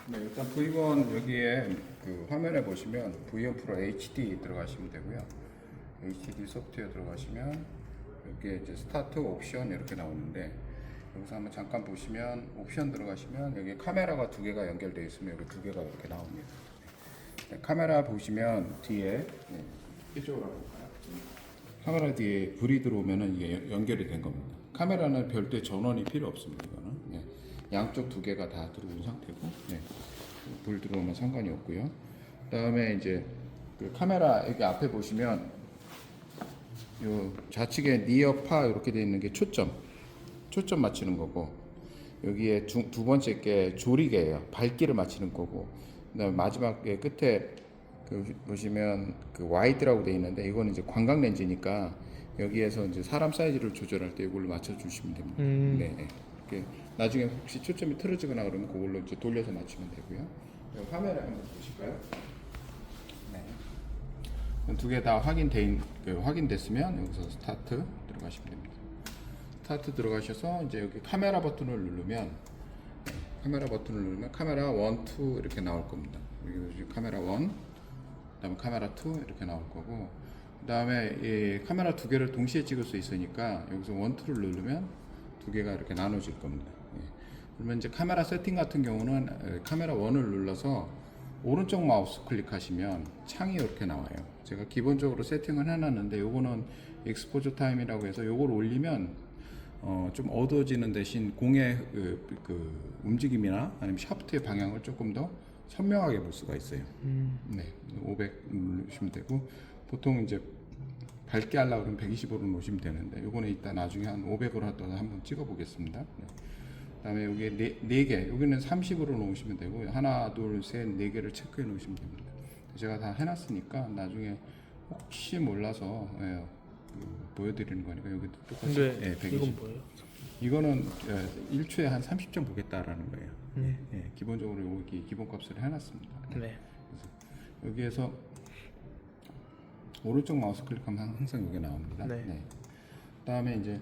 네, 일단 V1 여기에 그 화면에 보시면 V1 프로 HD 들어가시면 되고요. HD 소프트웨어 들어가시면 여기에 이제 스타트 옵션 이렇게 나오는데 여기서 한번 잠깐 보시면 옵션 들어가시면 여기 카메라가 두 개가 연결되어 있으면 여기 두 개가 이렇게 나옵니다. 네, 카메라 보시면 뒤에 이쪽으로 볼까요? 카메라 뒤에 불이 들어오면은 이게 연결이 된 겁니다. 카메라는 별도의 전원이 필요 없습니다. 이거는 양쪽 두 개가 다 들어온 상태고 불 들어오면 상관이 없고요. 그다음에 이제 그 카메라 여기 앞에 보시면 요 좌측에 니어 파 이렇게 되어 있는 게 초점 맞추는 거고 여기에 두 번째 게 조리개예요. 밝기를 맞추는 거고 그다음에 마지막 끝에 그 보시면 그 와이드라고 되어 있는데 이거는 이제 광각 렌즈니까 여기에서 이제 사람 사이즈를 조절할 때 이걸로 맞춰 주시면 됩니다. 네. 이렇게 나중에 혹시 초점이 틀어지거나 그러면 그걸로 이제 돌려서 맞추면 되고요. 화면을 한번 보실까요? 네. 두 개 다 확인됐으면 여기서 스타트 들어가시면 됩니다. 스타트 들어가셔서 이제 여기 카메라 버튼을 누르면 카메라 1, 2 이렇게 나올 겁니다. 여기 카메라 1, 그다음에 카메라 2 이렇게 나올 거고 그다음에 이 카메라 두 개를 동시에 찍을 수 있으니까 여기서 1, 2를 누르면 두 개가 이렇게 나눠질 겁니다. 그러면 이제 카메라 세팅 같은 경우는 카메라 1을 눌러서 오른쪽 마우스 클릭하시면 창이 이렇게 나와요. 제가 기본적으로 세팅을 해놨는데 요거는 익스포저 타임이라고 해서 요걸 올리면 좀 어두워지는 대신 공의 그 움직임이나 아니면 샤프트의 방향을 조금 더 선명하게 볼 수가 있어요. 네, 500 누르시면 되고 보통 이제 밝게 하려고 그러면 125로 놓으시면 되는데 요거는 이따 나중에 한 500으로 하다가 한번 찍어 보겠습니다. 네. 그다음에 여기 네 개, 여기는 30으로 놓으시면 되고 하나, 둘, 셋, 네 개를 체크해 놓으시면 됩니다. 제가 다 해놨으니까 나중에 혹시 몰라서 보여드리는 거니까 여기 똑같이. 근데 120. 이건 뭐예요? 이거는 1초에 한 30점 보겠다라는 거예요. 기본적으로 여기 기본값을 해놨습니다. 네. 그래서 여기에서 오른쪽 마우스 클릭하면 항상 이게 나옵니다. 네. 그다음에 이제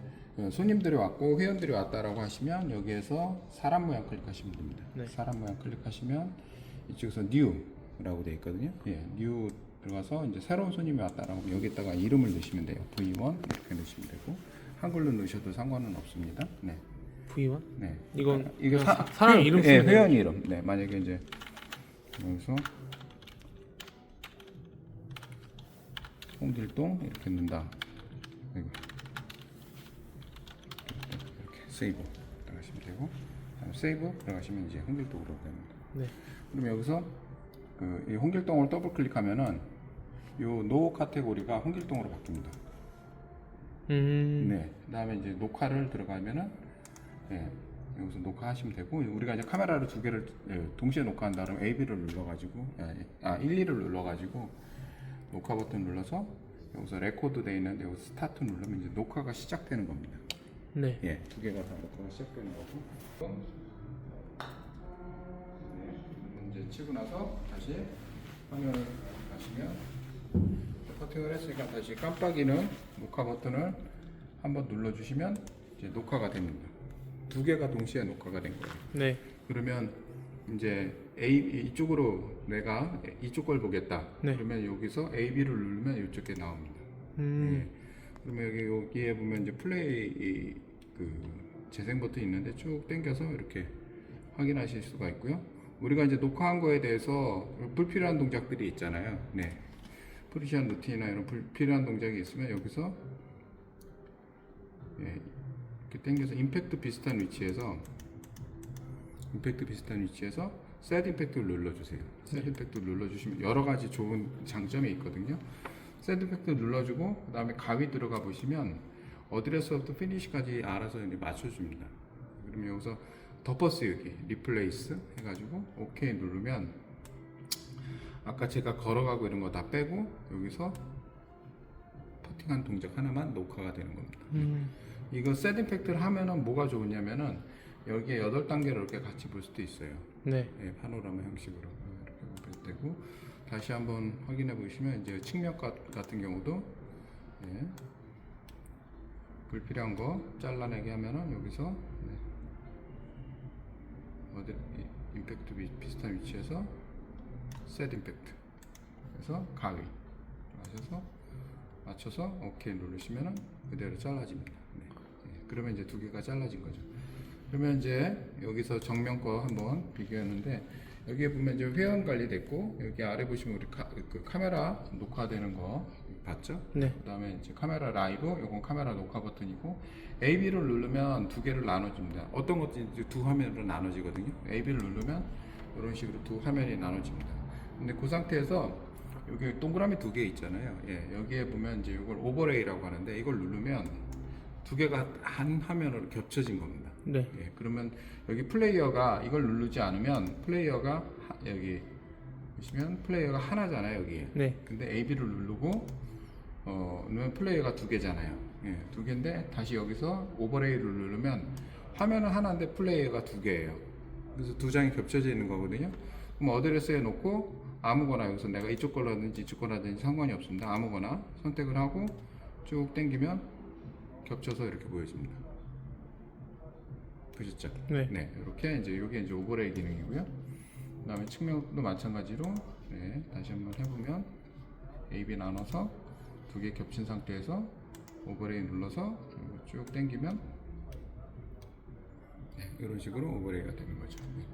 손님들이 왔고 회원들이 왔다라고 하시면 여기에서 사람 모양 클릭하시면 됩니다. 네. 사람 모양 클릭하시면 이쪽에서 New라고 되어 있거든요. New 들어가서 이제 새로운 손님이 왔다라고 하면 여기다가 이름을 넣으시면 돼요. V1 이렇게 넣으시면 되고 한글로 넣으셔도 상관은 없습니다. 네. V1? 네. 이건 이게 사람 이름 네, 쓰면 돼요? 회원 이름. 네. 만약에 이제 여기서 홍길동 이렇게 넣는다. 이렇게 세이브 들어가시면 되고 세이브 들어가시면 이제 홍길동으로 됩니다. 네. 그럼 여기서 이 홍길동을 더블 클릭하면은 요 노 카테고리가 홍길동으로 바뀝니다. 네. 그다음에 이제 녹화를 들어가면은 여기서 녹화하시면 되고 우리가 이제 카메라를 두 개를 동시에 녹화한다 그러면 AB를 눌러가지고 1, 2를 눌러가지고 녹화 버튼 눌러서 여기서 레코드 돼 있는데 여기서 스타트 누르면 이제 녹화가 시작되는 겁니다. 네. 두 개가 다 녹화가 시작되는 거고. 이제 치고 나서 다시 화면을 가시면 커팅을 했으니까 다시 깜빡이는 녹화 버튼을 한번 눌러주시면 이제 녹화가 됩니다. 두 개가 동시에 녹화가 된 거예요. 네. 그러면 이제 이쪽으로 내가 이쪽 걸 보겠다. 네. 그러면 여기서 AB를 누르면 이쪽에 나옵니다. 그러면 여기에 보면 이제 플레이 그 재생 버튼이 있는데 쭉 당겨서 이렇게 확인하실 수가 있고요. 우리가 이제 녹화한 거에 대해서 불필요한 동작들이 있잖아요. 네. 불필요한 루틴이나 이런 불필요한 동작이 있으면 여기서 이렇게 당겨서 임팩트 비슷한 위치에서 셋 임팩트를 눌러주세요. 셋 임팩트를 눌러주시면 여러 가지 좋은 장점이 있거든요. 셋 임팩트 눌러주고 그 다음에 가위 들어가 보시면 어드레스부터 피니시까지 알아서 맞춰줍니다. 그러면 여기서 덮어 씌우기, 리플레이스 해가지고 OK 누르면 아까 제가 걸어가고 이런 거 다 빼고 여기서 퍼팅한 동작 하나만 녹화가 되는 겁니다. 이거 셋 임팩트를 하면은 뭐가 좋으냐면은 여기에 8단계를 이렇게 같이 볼 수도 있어요. 네. 파노라마 형식으로 이렇게 볼 때고 다시 한번 확인해 보시면 이제 측면값 같은 경우도 불필요한 거 잘라내게 하면은 여기서 임팩트 비슷한 위치에서 셋 임팩트. 그래서 가위 하셔서 맞춰서 오케이 누르시면은 그대로 잘라집니다. 네. 네. 그러면 이제 두 개가 잘라진 거죠. 그러면 이제 여기서 정면 거 한번 비교했는데 여기에 보면 이제 회원 관리됐고 여기 아래 보시면 우리 그 카메라 녹화되는 거 봤죠? 네. 그다음에 이제 카메라 라이브, 요건 카메라 녹화 버튼이고 AB를 누르면 두 개를 나눠줍니다. 어떤 것도 이제 두 화면으로 나눠지거든요. AB를 누르면 이런 식으로 두 화면이 나눠집니다. 근데 그 상태에서 여기 동그라미 두 개 있잖아요. 예, 여기에 보면 이제 이걸 오버레이라고 하는데 이걸 누르면 두 개가 한 화면으로 겹쳐진 겁니다. 네. 예, 그러면 여기 플레이어가 이걸 누르지 않으면 플레이어가 여기 보시면 플레이어가 하나잖아요 여기에. 네. 근데 AB를 누르고 누르면 플레이어가 두 개잖아요. 예, 두 개인데 다시 여기서 오버레이를 누르면 화면은 하나인데 플레이어가 두 개예요. 그래서 두 장이 겹쳐져 있는 거거든요. 그럼 어드레스에 놓고 아무거나 여기서 내가 이쪽 거라든지 이쪽 거라든지 상관이 없습니다. 아무거나 선택을 하고 쭉 당기면 겹쳐서 이렇게 보여집니다. 보셨죠? 네. 네, 이렇게 이제 이게 이제 오버레이 기능이고요. 그다음에 측면도 마찬가지로 네, 다시 한번 해보면 AB 나눠서 두 개 겹친 상태에서 오버레이 눌러서 쭉 당기면 네, 이런 식으로 오버레이가 되는 거죠. 네.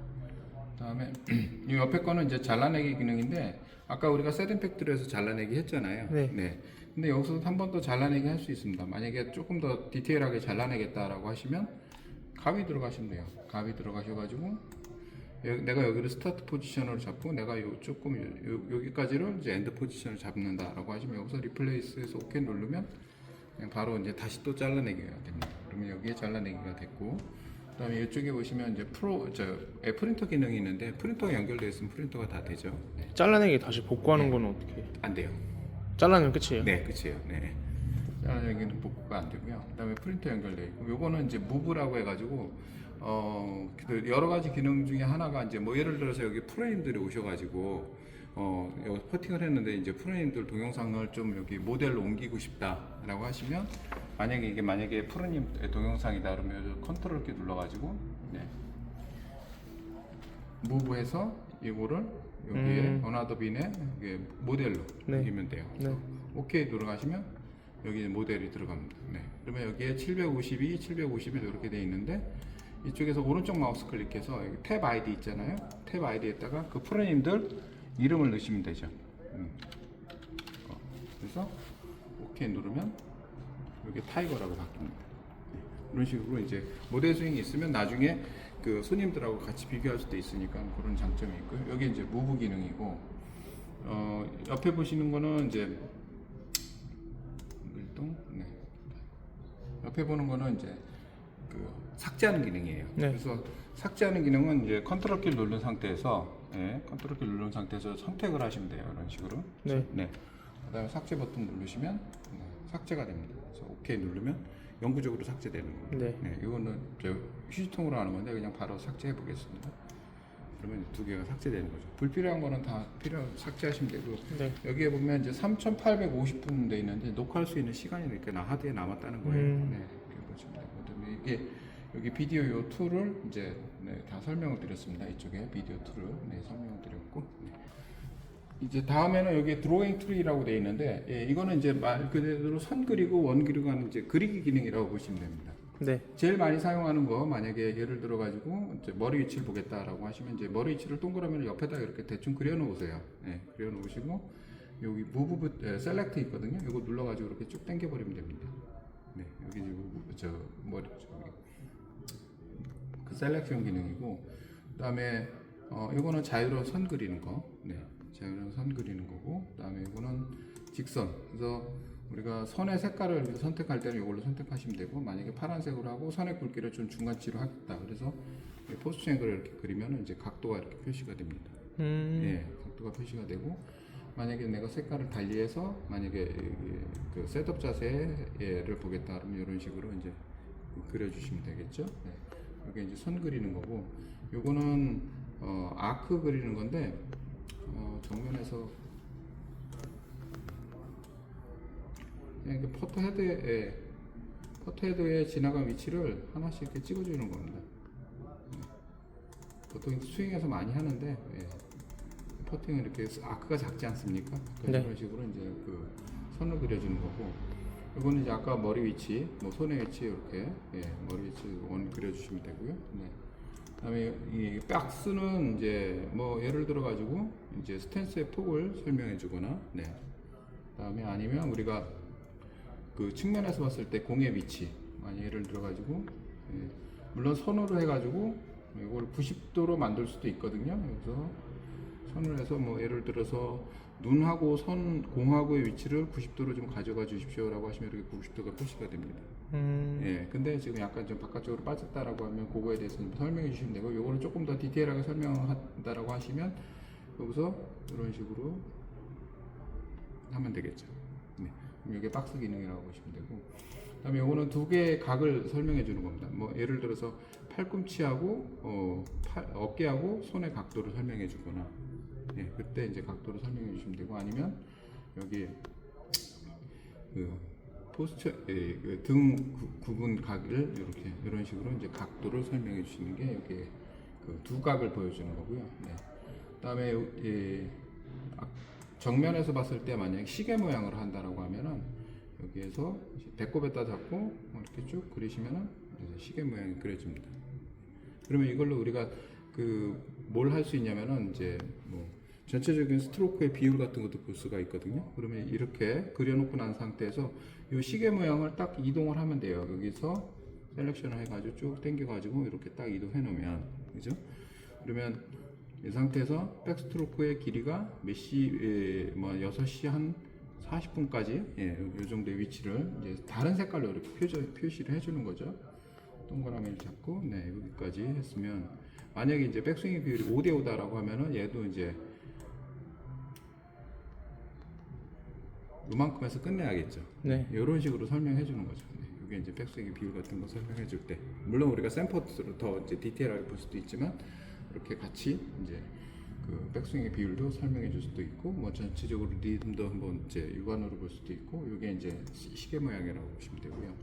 그다음에 이 옆에 거는 이제 잘라내기 기능인데 아까 우리가 셋 임팩트로 해서 잘라내기 했잖아요. 네. 근데 여기서 한 번 더 잘라내기 할 수 있습니다. 만약에 조금 더 디테일하게 잘라내겠다라고 하시면 가위 들어가시면 돼요. 가위 들어가셔가지고 내가 여기를 스타트 포지션으로 잡고 내가 조금 여기까지를 이제 엔드 포지션을 잡는다라고 하시면 여기서 리플레이스에서 OK 누르면 그냥 바로 이제 다시 또 잘라내기가 됩니다. 그러면 여기에 잘라내기가 됐고, 그다음에 이쪽에 보시면 이제 프린터 기능이 있는데 프린터가 연결되어 있으면 프린터가 다 되죠. 네. 잘라내기 다시 복구하는 네. 건 어떻게? 안 돼요. 잘라내면 끝이에요. 네, 끝이에요. 네. 잘라내기는 복구가 안 되고요. 그다음에 프린터 연결되어 있고, 요거는 이제 무브라고 해가지고 그 여러 가지 기능 중에 하나가 이제 뭐 예를 들어서 여기 프로님들이 오셔가지고 여기 퍼팅을 했는데 이제 프로님들 동영상을 좀 여기 모델로 옮기고 싶다라고 하시면 만약에 프로님 동영상이다 그러면 컨트롤 키 눌러가지고 네. 무브해서 이거를 여기에 어나더빈에 모델로 네. 옮기면 돼요. 네. 오케이 누르시면 여기 모델이 들어갑니다. 네. 그러면 여기에 752, 751 이렇게 돼 있는데 이쪽에서 오른쪽 마우스 클릭해서 여기 탭 아이디 있잖아요. 탭 아이디에다가 그 프로님들 이름을 넣으시면 되죠. 그래서 오케이 누르면 이게 타이거라고 바뀝니다. 네. 이런 식으로 이제 모델 스윙이 있으면 나중에 그 손님들하고 같이 비교할 수도 있으니까 그런 장점이 있고요. 여기 이제 무브 기능이고 옆에 보시는 거는 이제 네. 옆에 보는 거는 이제 그 삭제하는 기능이에요. 네. 그래서 삭제하는 기능은 이제 컨트롤 키를 누른 상태에서 컨트롤 키를 누른 상태에서 선택을 하시면 돼요. 이런 식으로. 네. 그다음에 삭제 버튼 누르시면 삭제가 됩니다. 그래서 오케이 누르면 영구적으로 삭제되는 겁니다. 네. 이거는 저 휴지통으로 하는 건데 그냥 바로 삭제해 보겠습니다. 그러면 두 개가 삭제되는 거죠. 불필요한 거는 다 삭제하시면 되고 네. 여기에 보면 이제 3,850분 돼 있는데 녹화할 수 있는 시간이 이렇게 하드에 남았다는 거예요. 네, 이렇게 보시면 되거든요. 이게 여기 비디오 요 툴을 이제 다 설명을 드렸습니다. 이쪽에 비디오 툴을 설명을 드렸고 이제 다음에는 여기 드로잉 툴이라고 돼 있는데 이거는 이제 말 그대로 선 그리고 원 그리고 하는 이제 그리기 기능이라고 보시면 됩니다. 네. 제일 많이 사용하는 거 만약에 예를 들어 가지고 이제 머리 위치를 보겠다라고 하시면 이제 머리 위치를 동그라미를 옆에다 이렇게 대충 그려 놓으세요. 네, 그려 놓으시고 여기 무브 셀렉트 있거든요. 이거 눌러 가지고 이렇게 쭉 당겨 버리면 됩니다. 네, 여기 그 셀렉션 기능이고 그다음에 이거는 자유로운 선 그리는 거. 네. 자유로운 선 그리는 거고 그다음에 이거는 직선. 그래서 우리가 선의 색깔을 선택할 때는 이걸로 선택하시면 되고 만약에 파란색으로 하고 선의 굵기를 좀 중간치로 하겠다 그래서 포스트앵글을 이렇게 그리면 이제 각도가 이렇게 표시가 됩니다. 예, 각도가 표시가 되고 만약에 내가 색깔을 달리해서 만약에 그 셋업 자세를 보겠다 그러면 이런 식으로 이제 그려주시면 되겠죠. 네. 이게 이제 선 그리는 거고 요거는 아크 그리는 건데 정면에서 그냥 이렇게 퍼터 헤드에 지나간 위치를 하나씩 이렇게 찍어주는 겁니다. 보통 스윙에서 많이 하는데 퍼팅은 이렇게 아크가 작지 않습니까? 네. 그런 식으로 이제 그 선을 그려주는 거고, 이거는 이제 아까 머리 위치, 뭐 손의 위치 이렇게 머리 위치 원 그려주시면 되고요. 네. 그다음에 이 박스는 이제 뭐 예를 들어 가지고 이제 스탠스의 폭을 설명해주거나, 네. 그다음에 아니면 우리가 그 측면에서 봤을 때 공의 위치, 예를 들어 가지고 물론 선으로 해가지고 이걸 90도로 만들 수도 있거든요. 그래서 선을 해서 뭐 예를 들어서 눈하고 공하고의 위치를 90도로 좀 가져가 주십시오라고 하시면 이렇게 90도가 표시가 됩니다. 근데 지금 약간 좀 바깥쪽으로 빠졌다라고 하면 그거에 대해서 좀 설명해 주시면 되고, 요거를 조금 더 디테일하게 설명한다라고 하시면 여기서 이런 식으로 하면 되겠죠. 네. 그럼 이게 박스 기능이라고 보시면 되고, 그다음에 요거는 두 개의 각을 설명해 주는 겁니다. 뭐 예를 들어서 팔꿈치하고 어깨하고 손의 각도를 설명해 주거나, 그때 이제 각도를 설명해 주시면 되고, 아니면 여기 그 포스처 등 구분 각을 이렇게 이런 식으로 이제 각도를 설명해 주시는 게 여기 그 두 각을 보여주는 거고요. 네. 그다음에 정면에서 봤을 때 만약 시계 모양으로 한다라고 하면은 여기에서 배꼽에다 잡고 이렇게 쭉 그리시면은 시계 모양이 그려집니다. 그러면 이걸로 우리가 그 뭘 할 수 있냐면은 이제 뭐 전체적인 스트로크의 비율 같은 것도 볼 수가 있거든요. 그러면 이렇게 그려놓고 난 상태에서 이 시계 모양을 딱 이동을 하면 돼요. 여기서 셀렉션을 해가지고 쭉 당겨가지고 이렇게 딱 이동해 놓으면, 그죠? 그러면 이 상태에서 백스트로크의 길이가 몇 시, 뭐 6시 한 40분까지 이 정도의 위치를 이제 다른 색깔로 이렇게 표시를 해주는 거죠. 동그라미를 잡고 여기까지 했으면, 만약에 이제 백스윙 비율이 5대5다라고 하면은 얘도 이제 요만큼에서 끝내야겠죠. 네. 이런 식으로 설명해 주는 거죠. 이게 이제 백스윙 비율 같은 거 설명해 줄 때, 물론 우리가 샘플스로 더 이제 디테일하게 볼 수도 있지만, 이렇게 같이 이제 그 백스윙의 비율도 설명해 줄 수도 있고, 뭐 전체적으로 리듬도 한번 이제 육안으로 볼 수도 있고, 이게 이제 시계 모양이라고 보시면 되고요.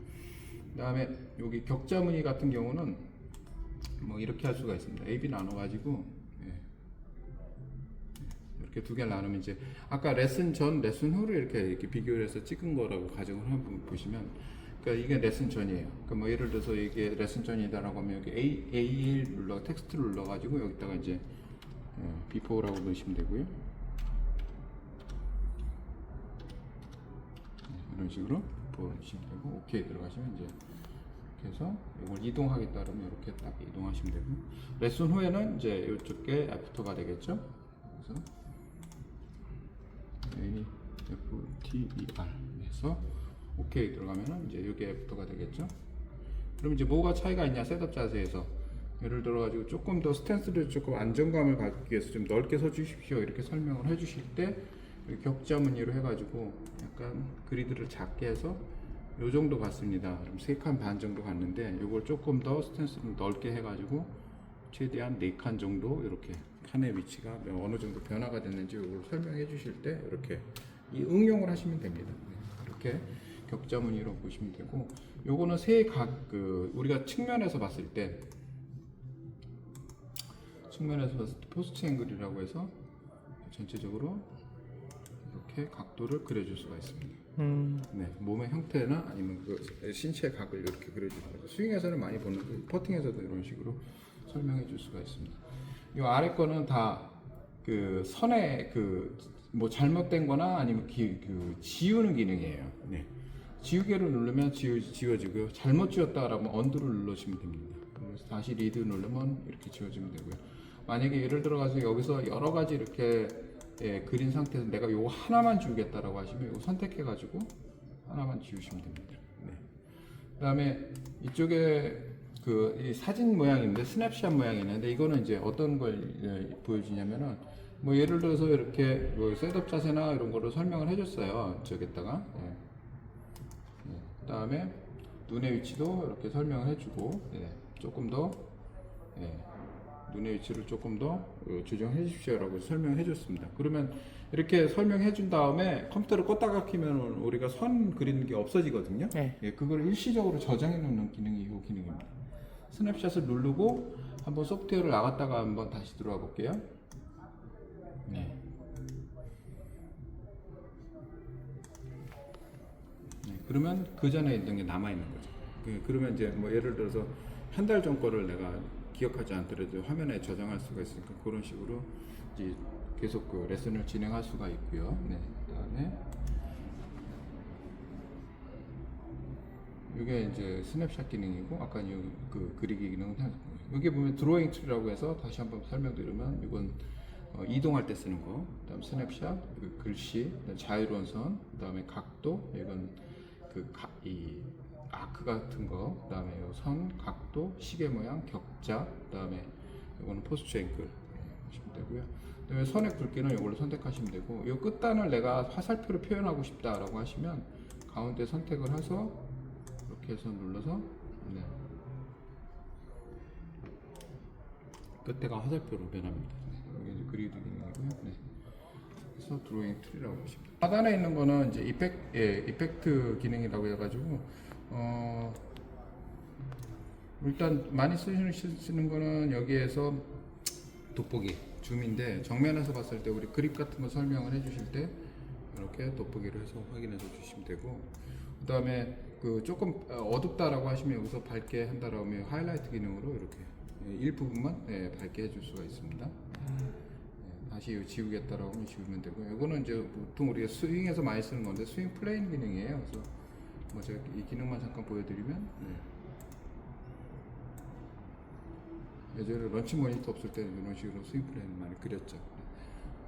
그다음에 여기 격자 무늬 같은 경우는 뭐 이렇게 할 수가 있습니다. A, B 나눠가지고 이렇게 두 개를 나누면 이제 아까 레슨 전, 레슨 후를 이렇게 비교를 해서 찍은 거라고 가정을 한번 보시면, 그러니까 이게 레슨 전이에요. 그러니까 뭐 예를 들어서 이게 레슨 전이다라고 하면 여기 A1 눌러 텍스트를 눌러가지고 여기다가 이제 비포라고 넣으시면 되고요. 이런 식으로 보여주시면 되고, 오케이 들어가시면 이제 이렇게 해서 이걸 이동하겠다 그러면 이렇게 딱 이동하시면 되고, 레슨 후에는 이제 이쪽에 애프터가 되겠죠. 그래서 AFTER 해서 오케이 들어가면은 이제 여기 애프터가 되겠죠. 그럼 이제 뭐가 차이가 있냐, 셋업 자세에서 예를 들어 가지고 조금 더 스탠스를 조금 안정감을 갖기 위해서 좀 넓게 서 주십시오 이렇게 설명을 해 주실 때, 격자 무늬로 해가지고 약간 그리드를 작게 해서 요 정도 갔습니다. 그럼 3칸 반 정도 갔는데, 요걸 조금 더 스탠스를 넓게 해가지고 최대한 4칸 정도 이렇게 칸의 위치가 어느 정도 변화가 됐는지 이걸 설명해 주실 때 이렇게 이 응용을 하시면 됩니다. 이렇게 격자 무늬로 보시면 되고, 요거는 우리가 측면에서 봤을 때 포스트 앵글이라고 해서 전체적으로 이렇게 각도를 그려줄 수가 있습니다. 몸의 형태나 아니면 그 신체 각을 이렇게 그려주는 거죠. 스윙에서는 많이 보는 거, 퍼팅에서도 이런 식으로 설명해 줄 수가 있습니다. 이 아래 거는 다 그 선에 뭐 잘못된 거나 아니면 지우는 기능이에요. 지우개를 누르면 지워지고요. 잘못 지웠다라면 언두를 눌러주시면 됩니다. 그래서 다시 리드 누르면 이렇게 지워지면 되고요. 만약에 예를 들어가서 여기서 여러 가지 이렇게 그린 상태에서 내가 요거 하나만 지우겠다라고 하시면 이거 선택해가지고 하나만 지우시면 됩니다. 그 다음에 이쪽에 이 사진 모양인데 스냅샷 모양이 있는데, 이거는 이제 어떤 걸 보여주냐면은 뭐 예를 들어서 이렇게 뭐 셋업 자세나 이런 거를 설명을 해줬어요. 저기다가 그 다음에 눈의 위치도 이렇게 설명을 해주고, 조금 더 눈의 위치를 조금 더 조정해 주십시오라고 설명해 줬습니다. 그러면 이렇게 설명해 준 다음에 컴퓨터를 껐다가 키면 우리가 선 그리는 게 없어지거든요. 그걸 일시적으로 저장해 놓는 기능이 이 기능입니다. 스냅샷을 누르고 한번 소프트웨어를 나갔다가 한번 다시 들어와 볼게요. 네. 네, 그러면 그 전에 있던 게 남아 있는 거죠. 그러면 이제 뭐 예를 들어서 한 달 전 거를 내가 기억하지 않더라도 화면에 저장할 수가 있으니까 그런 식으로 이제 계속 그 레슨을 진행할 수가 있고요. 네. 그다음에 이게 이제 스냅샷 기능이고 아까 그 그리기 기능은 여기 보면 드로잉 트리라고 해서 다시 한번 설명드리면 이건 이동할 때 쓰는 거, 그다음 스냅샷, 글씨, 그다음 자유로운 선, 그다음에 각도, 이건 이 아크 같은 거, 그다음에 선, 각도, 시계 모양, 격자, 그다음에 이거는 포스트 앵글 보시면 되고요. 그다음에 선의 굵기는 이걸로 선택하시면 되고, 이 끝단을 내가 화살표로 표현하고 싶다라고 하시면 가운데 선택을 해서 이렇게 해서 눌러서 네. 끝에가 화살표로 변합니다. 네. 여기 이제 그리드 기능이고요. 네. 그래서 드로잉 툴이라고 보시면 됩니다. 하단에 있는 거는 이제 이펙트 기능이라고 해가지고 일단 많이 쓰시는 거는 여기에서 돋보기 줌인데 정면에서 봤을 때 우리 그립 같은 거 설명을 해주실 때 이렇게 돋보기를 해서 확인해서 주시면 되고, 그 다음에 그 조금 어둡다라고 하시면 여기서 밝게 한다라고 하면 하이라이트 기능으로 이렇게 일부분만 밝게 해줄 수가 있습니다. 다시 지우겠다라고 하면 지우면 되고요. 이거는 이제 보통 우리가 스윙에서 많이 쓰는 건데 스윙 플레인 기능이에요. 그래서 뭐 제가 이 기능만 잠깐 보여드리면 예전에 런치 모니터 없을 때는 이런 식으로 스윙 플레인 많이 그렸죠.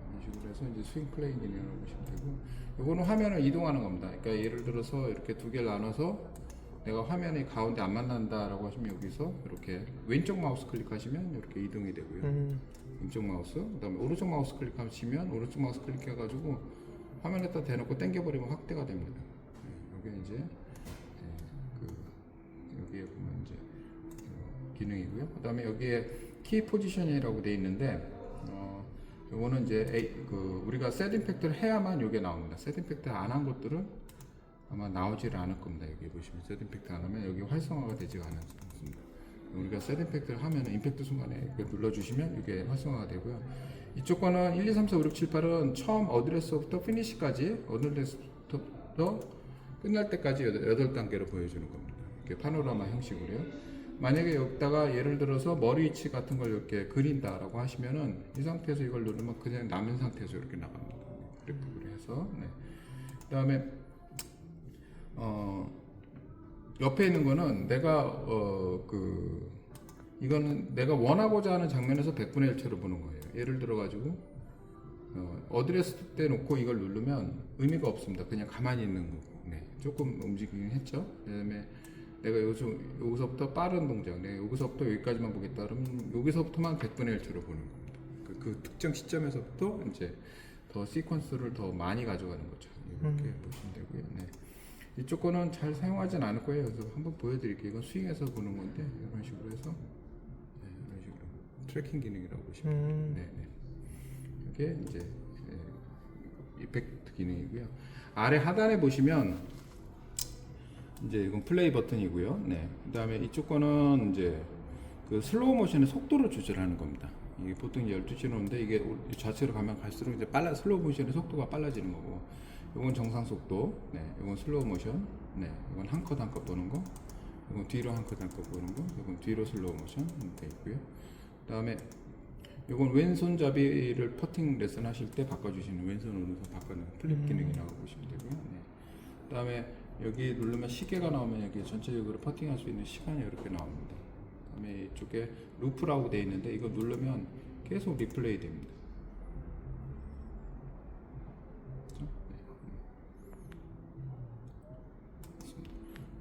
이런 식으로 해서 이제 스윙 플레인 기능이라고 보시면 되고, 이거는 화면을 이동하는 겁니다. 그러니까 예를 들어서 이렇게 두 개를 나눠서 내가 화면이 가운데 안 만난다라고 하시면 여기서 이렇게 왼쪽 마우스 클릭하시면 이렇게 이동이 되고요. 왼쪽 마우스, 그다음에 오른쪽 마우스 클릭하시면 오른쪽 마우스 클릭해가지고 화면에다 대놓고 당겨버리면 확대가 됩니다. 이게 이제 여기에 보면 이제 기능이고요. 그다음에 여기에 키 포지션이라고 돼 있는데 요거는 이제 우리가 셋 임팩트를 해야만 이게 나옵니다. 셋 임팩트 안 한 것들은 아마 나오지를 않을 겁니다. 여기 보시면 셋 임팩트 안 하면 여기 활성화가 되지가 않습니다. 우리가 셋 임팩트를 하면 임팩트 순간에 이렇게 눌러주시면 이게 활성화가 되고요. 이쪽 거는 1, 2, 3, 4, 5, 6, 7, 8은 처음 어드레스부터 피니시까지, 어드레스부터 끝날 때까지 8단계로 보여주는 겁니다. 이렇게 파노라마 형식으로요. 만약에 여기다가 예를 들어서 머리 위치 같은 걸 이렇게 그린다라고 하시면은 이 상태에서 이걸 누르면 그냥 남은 상태에서 이렇게 나갑니다. 그래프를 해서. 네. 그 다음에 옆에 있는 거는 내가 이거는 내가 원하고자 하는 장면에서 100분의 1채로 보는 거예요. 예를 들어 가지고 어드레스 때 놓고 이걸 누르면 의미가 없습니다. 그냥 가만히 있는 거고. 네. 조금 움직이긴 했죠. 그다음에 내가 여기서부터 빠른 동작, 내가 여기서부터 여기까지만 보겠다 그러면 여기서부터만 100분의 1채로 보는 겁니다. 그 특정 시점에서부터 이제 더 시퀀스를 더 많이 가져가는 거죠. 이렇게 보시면 되고요. 네. 이쪽 거는 잘 사용하진 않을 거예요. 그래서 한번 보여드릴게요. 이건 스윙에서 보는 건데 이런 식으로 해서 이런 식으로 트래킹 기능이라고 보시면 돼요. 이게 이제 이펙트 기능이고요. 아래 하단에 보시면 이제 이건 플레이 버튼이고요. 네. 그다음에 이쪽 거는 이제 그 슬로우 모션의 속도를 조절하는 겁니다. 이게 보통 12시로 오는데 이게 좌측으로 가면 갈수록 이제 슬로우 모션의 속도가 빨라지는 거고, 이건 정상 속도, 네. 이건 슬로우 모션, 네. 이건 한 컷 한 컷 보는 거, 이건 뒤로 한 컷 한 컷 보는 거, 이건 뒤로 슬로우 모션 돼 있고요. 그다음에 이건 왼손잡이를 퍼팅 레슨 하실 때 바꿔주시는 왼손 오른손 바꾸는 플립 기능이라고 보시면 되고요. 네. 그다음에 여기 누르면 시계가 나오면 여기 전체적으로 퍼팅할 수 있는 시간이 이렇게 나옵니다. 그다음에 이쪽에 루프라고 되어 있는데 이거 누르면 계속 리플레이 됩니다. 그렇죠? 네.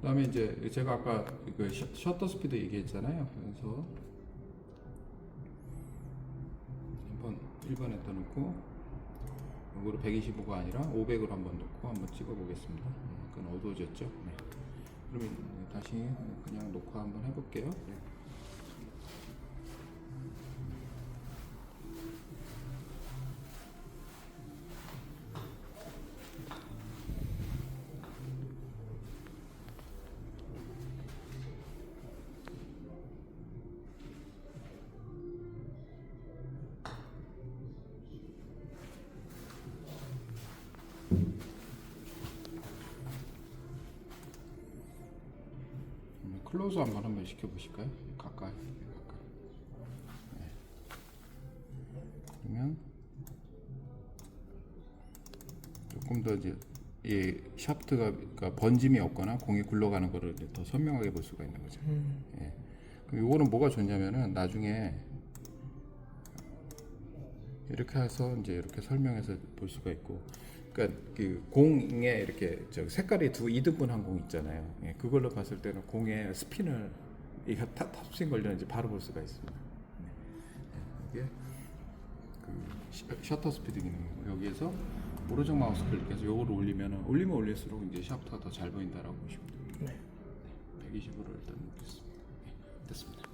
그다음에 이제 제가 아까 그 셔터 스피드 얘기했잖아요. 그래서 한번 1번에다 놓고 이거로 125가 아니라 500으로 한번 놓고 한번 찍어 보겠습니다. 약간 어두워졌죠? 네. 그러면 다시 그냥 녹화 한번 해볼게요. 네. 클로즈 한번 시켜 보실까요? 가까이. 네. 그러면 조금 더 이제 이 샤프트가 그러니까 번짐이 없거나 공이 굴러가는 거를 이제 더 선명하게 볼 수가 있는 거죠. 예. 그럼 요거는 뭐가 좋냐면은 나중에 이렇게 해서 이제 이렇게 설명해서 볼 수가 있고, 그러니까 그 공에 이렇게 저 색깔이 2등분한 공 있잖아요. 예. 그걸로 봤을 때는 공의 스핀을 이게 탑스윙 걸렸는지 바로 볼 수가 있습니다. 이게 그 셔터 스피드 기능이고, 여기에서 오른쪽 마우스 클릭해서 요거를 올리면 올릴수록 이제 샤프트가 더 잘 보인다라고 보시면 됩니다. 네. 120으로 일단 놓겠습니다. 네, 됐습니다.